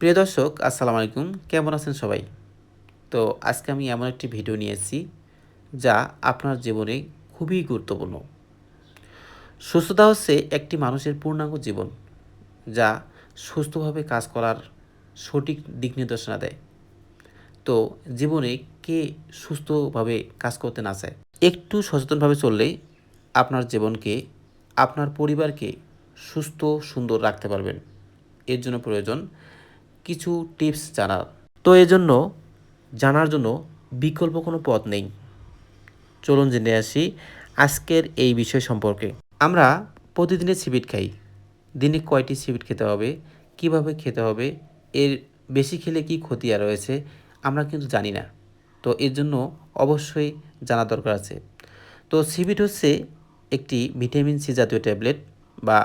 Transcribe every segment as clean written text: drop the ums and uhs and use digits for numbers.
প্রিয় দর্শক আসসালামু আলাইকুম, কেমন আছেন সবাই? তো আজকে আমি এমন একটি ভিডিও নিয়ে এসেছি যা আপনার জীবনে খুবই গুরুত্বপূর্ণ। সুস্থতা হচ্ছে একটি মানুষের পূর্ণাঙ্গ জীবন যা সুস্থভাবে কাজ করার সঠিক দিক নির্দেশনা দেয়। তো জীবনে কে সুস্থভাবে কাজ করতে না চায়? একটু সচেতনভাবে চললে আপনার জীবনকে, আপনার পরিবারকে সুস্থ সুন্দর রাখতে পারবেন। এর জন্য প্রয়োজন কিছু টিপস জানার। তো এজন্য জানার জন্য বিকল্প কোনো পথ নেই। চলুন জেনে আসি আজকের এই বিষয় সম্পর্কে। আমরা প্রতিদিনে সিবিট খাই। দিনে কয়টি সিবিট খেতে হবে, কিভাবে খেতে হবে, এর বেশি খেলে কি ক্ষতি আর রয়েছে আমরা কিন্তু জানি না। তো এর জন্য অবশ্যই জানা দরকার আছে। তো সিবিট হচ্ছে একটি ভিটামিন সি জাতীয় ট্যাবলেট বা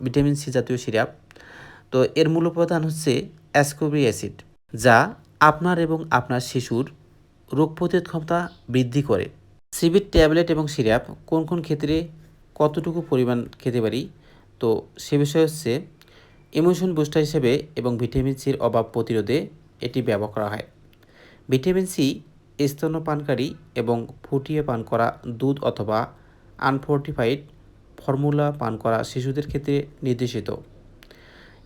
ভিটামিন সি জাতীয় সিরাপ। তো এর মূল উপাদান হচ্ছে অ্যাসকর্বিক অ্যাসিড, যা আপনার এবং আপনার শিশুর রোগ প্রতিরোধ ক্ষমতা বৃদ্ধি করে। সিবিট ট্যাবলেট এবং সিরাপ কোন কোন ক্ষেত্রে কতটুকু পরিমাণ খেতে পারি, তো সে বিষয় হচ্ছে ইমিউন বুস্টার হিসেবে এবং ভিটামিন সির অভাব প্রতিরোধে এটি ব্যবহার করা হয়। ভিটামিন সি স্তন্যপানকারী এবং ফুটিয়ে পান করা দুধ অথবা আনফোর্টিফাইড ফর্মুলা পান করা শিশুদের ক্ষেত্রে নির্দেশিত।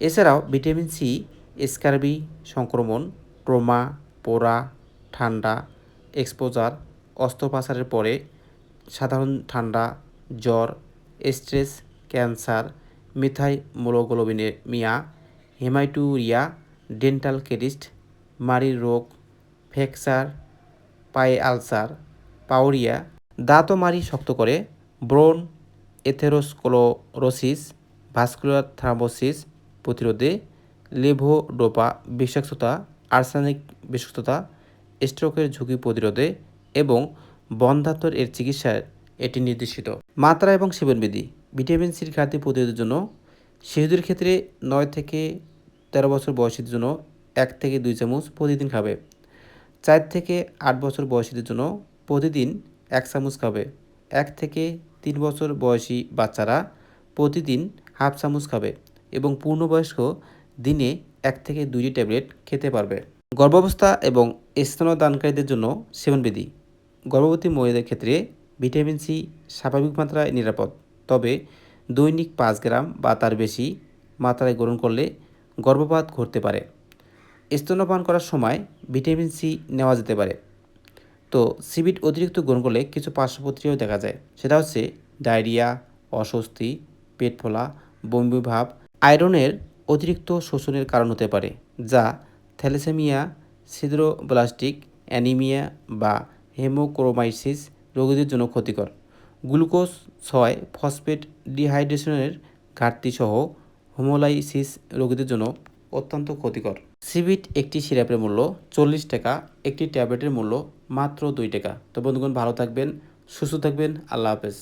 এছাড়াও ভিটামিন সি স্কারবি সংক্রমণ, ট্রমা, পোড়া, ঠান্ডা, এক্সপোজার, অস্ত্রোপচারের পরে সাধারণ ঠান্ডা, জ্বর, স্ট্রেস, ক্যান্সার, মিথাইমোগ্লোবিনেমিয়া, হেমাটোউরিয়া, ডেন্টাল কেরিস্ট, মাড়ির রোগ, ফ্র্যাকচার, পায়ে আলসার, পাউরিয়া, দাঁত ও মাড়ি শক্ত করে, ব্রণ, এথেরোস্ক্লেরোসিস, ভাস্কুলার থ্রম্বোসিস প্রতিরোধে, লেভোডোপা বিষাক্ততা, আর্সেনিক বিষাক্ততা, স্ট্রোকের ঝুঁকি প্রতিরোধে এবং বন্ধ্যাত্বর এর চিকিৎসায় এটি নির্দেশিত। মাত্রা এবং সেবনবিধি। ভিটামিন সির ঘাটতি প্রতিরোধের জন্য শিশুদের ক্ষেত্রে 9 থেকে 13 বছর বয়সীদের জন্য 1 থেকে 2 চামচ প্রতিদিন খাবে। 4 থেকে 8 বছর বয়সীদের জন্য প্রতিদিন 1 চামচ খাবে। 1 থেকে 3 বছর বয়সী বাচ্চারা প্রতিদিন হাফ চামচ খাবে এবং পূর্ণবয়স্ক দিনে 1 থেকে 2টি ট্যাবলেট খেতে পারবে। গর্ভাবস্থা এবং স্তন্যদানকারীদের জন্য সেবনবিধি। গর্ভবতী মহিলাদের ক্ষেত্রে ভিটামিন সি স্বাভাবিক মাত্রায় নিরাপদ, তবে দৈনিক 5 গ্রাম বা তার বেশি মাত্রায় গ্রহণ করলে গর্ভপাত ঘটতে পারে। স্তন্যপান করার সময় ভিটামিন সি নেওয়া যেতে পারে। তো সিবিট অতিরিক্ত গ্রহণ করলে কিছু পার্শ্বপ্রতিক্রিয়াও দেখা যায়, সেটা হচ্ছে ডায়রিয়া, অস্বস্তি, পেট ফোলা, বমি ভাব। আয়রনের অতিরিক্ত শোষণের কারণ হতে পারে, যা থ্যালাসেমিয়া, সিডরোব্লাস্টিক অ্যানিমিয়া বা হেমোক্রোমাইসিস রোগীদের জন্য ক্ষতিকর। গ্লুকোজ 6 ফসফেট ডিহাইড্রেশনের ঘাটতি সহ হোমোলাইসিস রোগীদের জন্য অত্যন্ত ক্ষতিকর। সিবিট একটি সিরাপের মূল্য 40 টাকা, একটি ট্যাবলেটের মূল্য মাত্র 2 টাকা। তো বন্ধুগণ, ভালো থাকবেন, সুস্থ থাকবেন, আল্লাহ হাফেজ।